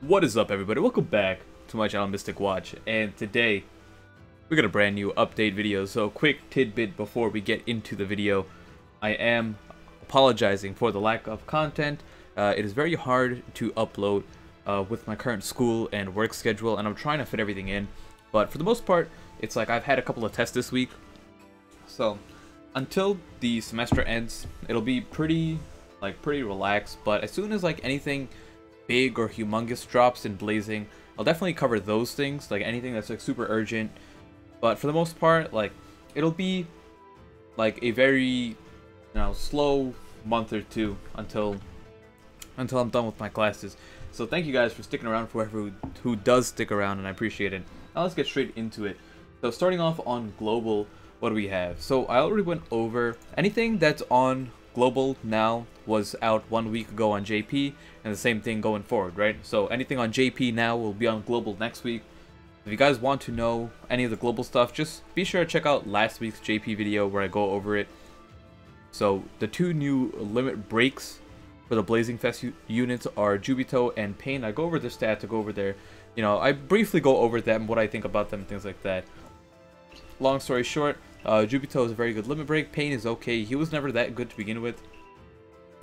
What is up, everybody? Welcome back to my channel, Mystic Watch, and today we got a brand new update video. So quick tidbit before we get into the video. I am apologizing for the lack of content. It is very hard to upload with my current school and work schedule, and I'm trying to fit everything in, but for the most part it's like I've had a couple of tests this week, so until the semester ends it'll be pretty relaxed. But as soon as anything big or humongous drops in Blazing, I'll definitely cover those things, like anything that's super urgent. But for the most part, it'll be a very slow month or two until I'm done with my classes. So thank you guys for sticking around, for whoever who does stick around, and I appreciate it. Now let's get straight into it. So starting off on global, what do we have? So I already went over anything that's on global now was out 1 week ago on JP, and the same thing going forward, right? So anything on JP now will be on global next week. If you guys want to know any of the global stuff, just be sure to check out last week's JP video where I go over it. So the two new limit breaks for the Blazing Fest units are Jubito and Pain. I go over their stats, I go over their, I briefly go over them, what I think about them, things like that. Long story short, Jubito is a very good limit break. Pain is okay. He was never that good to begin with.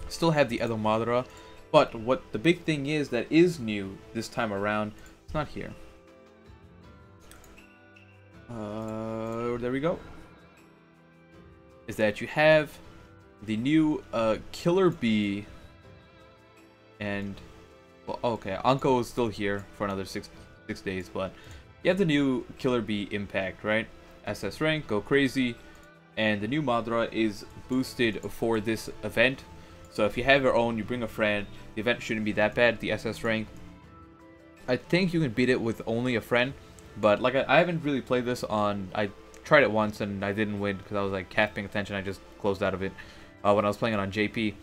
Still have the Edo Madara, but what the big thing is that is new this time around, it's not here. There we go. Is that you have the new Killer Bee, and well, okay, Anko is still here for another six days, but you have the new Killer Bee Impact, right? SS rank, go crazy, and the new Madara is boosted for this event. So if you have your own, you bring a friend, the event shouldn't be that bad. The SS rank, I think you can beat it with only a friend, but I haven't really played this on, I tried it once and I didn't win because I was half paying attention. I just closed out of it when I was playing it on JP,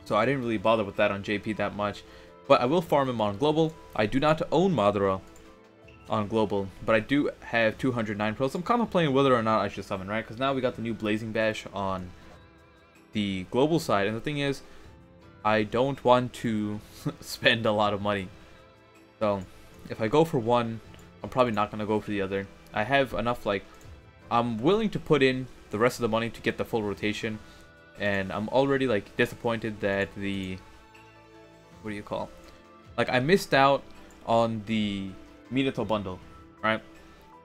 so I didn't really bother with that on JP that much, but I will farm him on global. I do not own Madara on global, but I do have 209 pearls. I'm contemplating whether or not I should summon, right? Because now we got the new Blazing Bash on the global side, and the thing is, I don't want to spend a lot of money. So if I go for one, I'm probably not going to go for the other. I have enough, I'm willing to put in the rest of the money to get the full rotation, and I'm already disappointed that the, what do you call, I missed out on the Minato bundle, right?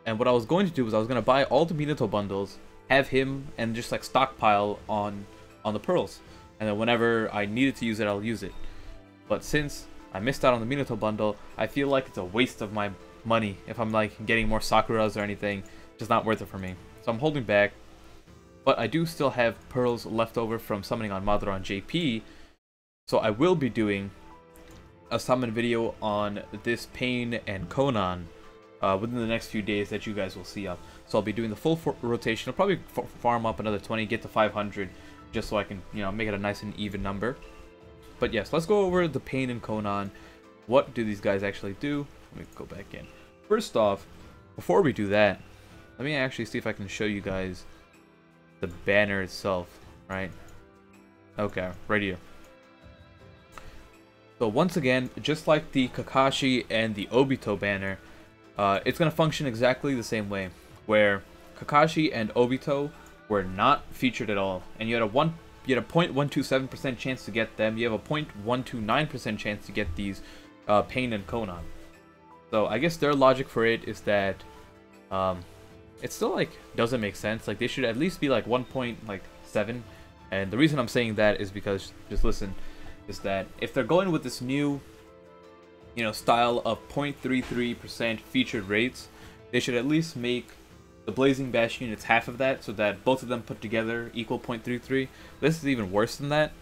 And what I was going to do was I was going to buy all the Minato bundles, have him, and just stockpile on the pearls, and then whenever I needed to use it, I'll use it. But since I missed out on the Minato bundle, I feel like it's a waste of my money. If I'm getting more Sakuras or anything, just not worth it for me. So I'm holding back, but I do still have pearls left over from summoning on Madara on JP, so I will be doing a summon video on this Pain and Konan within the next few days that you guys will see up. So I'll be doing the full rotation. I'll probably farm up another 20, get to 500, just so I can, make it a nice and even number. But yes, let's go over the Pain and Konan. What do these guys actually do? Let me go back in. First off, before we do that, let me actually see if I can show you guys the banner itself, right? Okay, right here. So once again, just like the Kakashi and the Obito banner, it's going to function exactly the same way, where Kakashi and Obito were not featured at all, and you had a 0.127% chance to get them. You have a 0.129% chance to get these Pain and Konan. So I guess their logic for it is that it still doesn't make sense. They should at least be 1.7, and the reason I'm saying that is because, just listen, is that if they're going with this new style of 0.33% featured rates, they should at least make the Blazing Bash units half of that, so that both of them put together equal 0.33. This is even worse than that.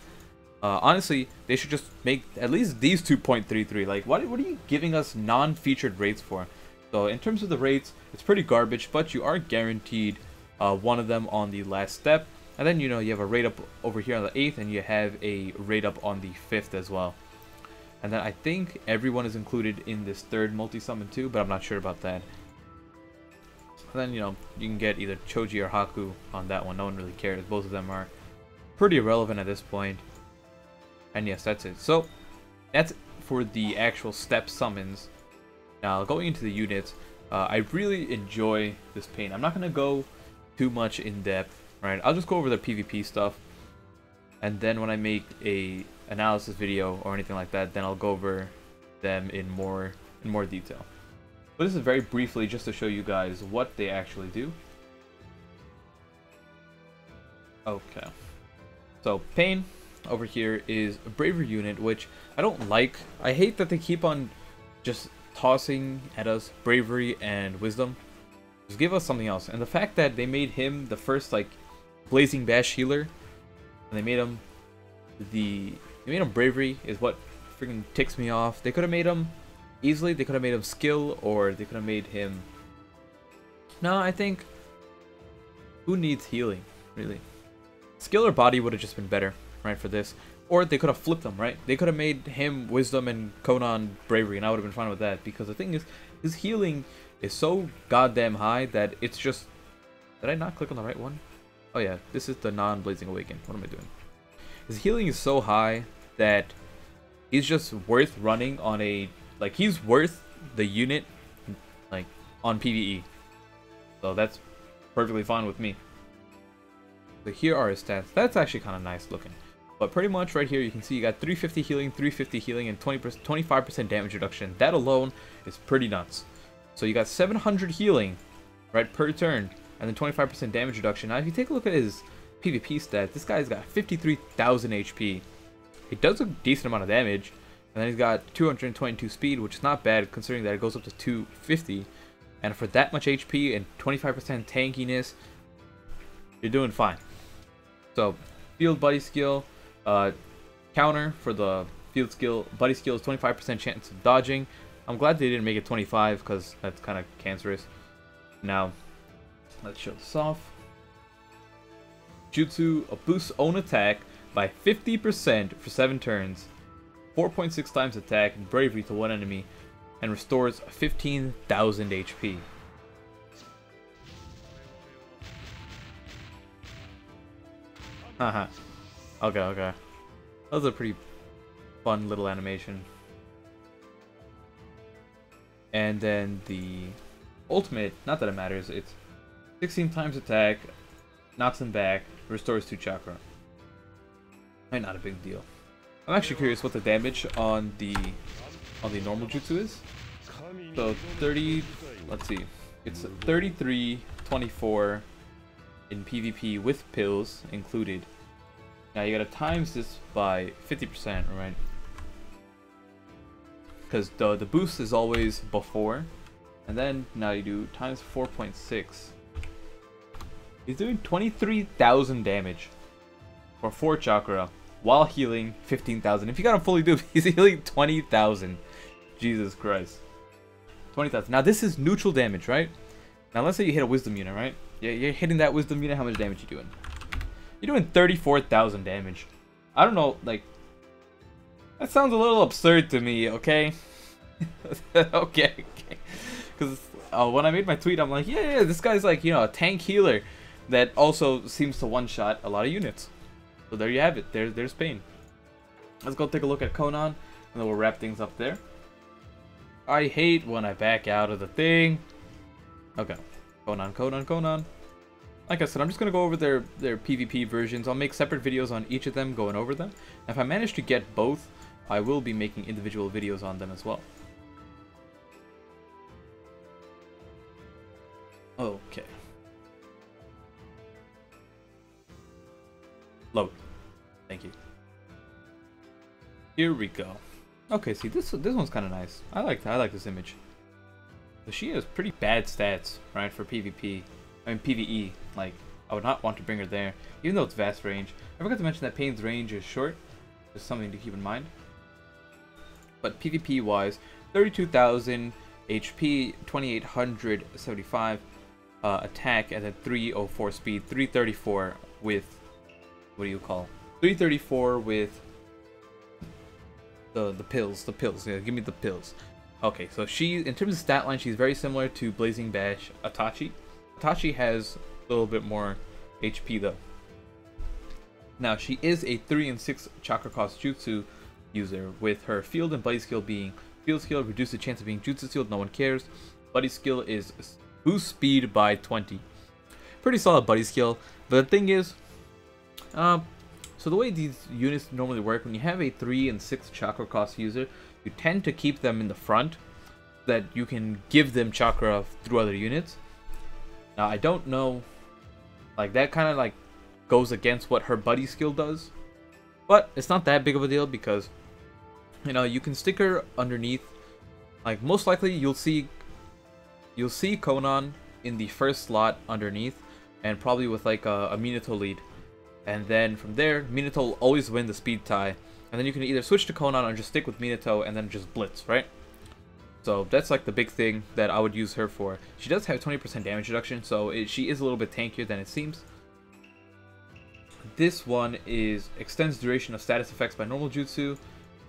Honestly, they should just make at least these 2.33. What are you giving us non-featured rates for? So in terms of the rates, it's pretty garbage, but you are guaranteed one of them on the last step. And then, you have a rate up over here on the 8th, and you have a rate up on the 5th as well. And then I think everyone is included in this third multi-summon too, but I'm not sure about that. And then, you can get either Choji or Haku on that one. No one really cares. Both of them are pretty irrelevant at this point. And yes, that's it. So, that's for the actual step summons. Now, going into the units, I really enjoy this Pain. I'm not going to go too much in depth, right? I'll just go over the PvP stuff. And then when I make a analysis video or anything like that, then I'll go over them in more detail. But this is very briefly just to show you guys what they actually do. Okay. So, Pain over here is a bravery unit, which I don't like. I hate that they keep on just tossing at us bravery and wisdom. Just give us something else. And the fact that they made him the first like blazing bash healer, and they made him bravery is what freaking ticks me off. They could have made him easily. They could have made him skill, or they could have made him. No, I think who needs healing really? Skill or body would have just been better, right, for this. Or they could have flipped them, right? They could have made him wisdom and Konan bravery, and I would have been fine with that. Because the thing is, his healing is so goddamn high that it's just... Did I not click on the right one? Oh yeah, this is the non-blazing awaken. What am I doing? His healing is so high that he's just worth running on a... Like, he's worth the unit, like, on PvE. So that's perfectly fine with me. So here are his stats. That's actually kind of nice looking. But pretty much right here, you can see you got 350 healing, and 25% damage reduction. That alone is pretty nuts. So you got 700 healing, right, per turn, and then 25% damage reduction. Now, if you take a look at his PvP stats, this guy's got 53,000 HP. He does a decent amount of damage, and then he's got 222 speed, which is not bad considering that it goes up to 250. And for that much HP and 25% tankiness, you're doing fine. So, field buddy skill. Counter for the field skill. Buddy skill is 25% chance of dodging. I'm glad they didn't make it 25 because that's kind of cancerous. Now, let's show this off. Jutsu boosts own attack by 50% for 7 turns, 4.6 times attack and bravery to one enemy, and restores 15,000 HP. Haha. Okay. That was a pretty fun little animation. And then the ultimate, not that it matters, it's 16 times attack, knocks him back, restores 2 chakra. Not a big deal. I'm actually curious what the damage on the normal jutsu is. So 30, let's see. It's 33.24 in PvP with pills included. Now you gotta times this by 50%, right? Because the boost is always before, and then now you do times 4.6. He's doing 23,000 damage for 4 chakra while healing 15,000. If you got him fully duped, he's healing 20,000. Jesus Christ. 20,000. Now this is neutral damage, right? Now let's say you hit a wisdom unit, right? Yeah, you're hitting that wisdom unit. How much damage you doing? You're doing 34,000 damage. I don't know, like, that sounds a little absurd to me, okay? okay. Because when I made my tweet, I'm like, yeah, this guy's like, you know, a tank healer that also seems to one-shot a lot of units. So there you have it. There's Pain. Let's go take a look at Konan, and then we'll wrap things up there. I hate when I back out of the thing. Okay. Konan. Like I said, I'm just going to go over their PvP versions. I'll make separate videos on each of them, going over them. And if I manage to get both, I will be making individual videos on them as well. Okay. Load. Thank you. Here we go. Okay, see, this one's kind of nice. I like this image. So she has pretty bad stats, right, for PvP. I mean, PvE. Like, I would not want to bring her there, even though it's vast range. I forgot to mention that Pain's range is short. Just something to keep in mind. But PvP-wise, 32,000 HP, 2,875 attack, and then 304 speed, 334 with... What do you call? 334 with the pills. Yeah, give me the pills. Okay, so she, in terms of stat line, she's very similar to Blazing Bash Itachi. Itachi has a little bit more HP though. Now she is a 3 and 6 chakra cost jutsu, user, with her field and buddy skill being field skill, reduce the chance of being jutsu sealed, no one cares. Buddy skill is boost speed by 20. Pretty solid buddy skill. But the thing is, so the way these units normally work, when you have a 3 and 6 chakra cost user, you tend to keep them in the front, that you can give them chakra through other units. Now I don't know, like that kind of like goes against what her buddy skill does, but it's not that big of a deal because, you know, you can stick her underneath. Like most likely you'll see Konan in the first slot underneath, and probably with like a Minato lead, and then from there Minato will always win the speed tie, and then you can either switch to Konan or just stick with Minato and then just blitz, right? So that's like the big thing that I would use her for. She does have 20% damage reduction, so she is a little bit tankier than it seems. This one is extends duration of status effects by normal jutsu,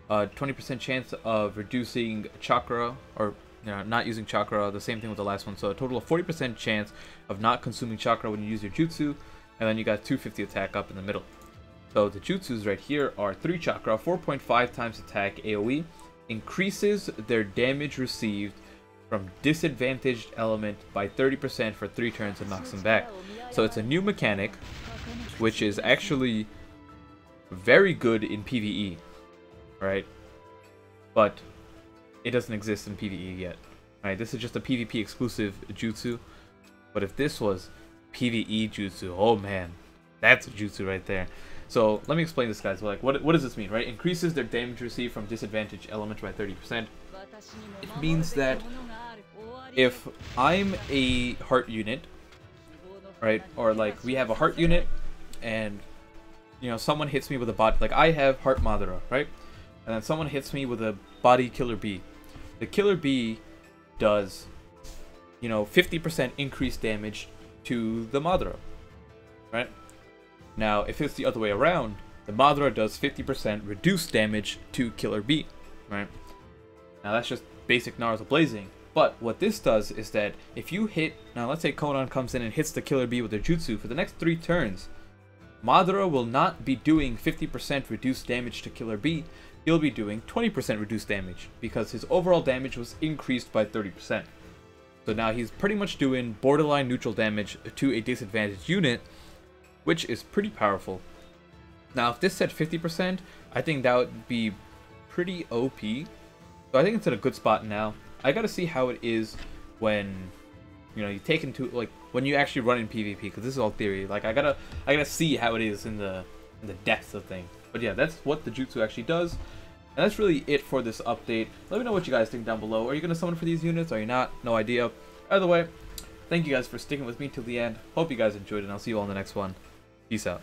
20% chance of reducing chakra, or not using chakra, the same thing with the last one, so a total of 40% chance of not consuming chakra when you use your jutsu, and then you got 250 attack up in the middle. So the jutsus right here are 3 chakra, 4.5 times attack AoE, increases their damage received from disadvantaged element by 30% for 3 turns and knocks them back. So it's a new mechanic, which is actually very good in PvE, right? But it doesn't exist in PvE yet, right? This is just a PvP exclusive jutsu. But if this was PvE jutsu, oh man, that's a jutsu right there. So let me explain this, guys. Like, what does this mean, right? Increases their damage received from disadvantaged elements by 30%. It means that if I'm a heart unit, right, or like we have a heart unit, and you know someone hits me with a body, like I have heart Madara, right, and then someone hits me with a body killer bee. The killer bee does, you know, 50% increased damage to the Madara, right? Now, if it's the other way around, the Madara does 50% reduced damage to Killer Bee, right? Now, that's just basic Naruto Blazing. But what this does is that if you hit... Now, let's say Konan comes in and hits the Killer Bee with their jutsu. For the next 3 turns, Madara will not be doing 50% reduced damage to Killer Bee. He'll be doing 20% reduced damage, because his overall damage was increased by 30%. So now he's pretty much doing borderline neutral damage to a disadvantaged unit, which is pretty powerful. Now, if this said 50%, I think that would be pretty OP. So I think it's in a good spot now. I gotta see how it is when, you know, you take into, like, when you actually run in PvP, because this is all theory. Like, I gotta see how it is in the depths of things. But yeah, that's what the jutsu actually does. And that's really it for this update. Let me know what you guys think down below. Are you gonna summon for these units? Are you not? No idea. Either way, thank you guys for sticking with me till the end. Hope you guys enjoyed, and I'll see you all in the next one. Peace out.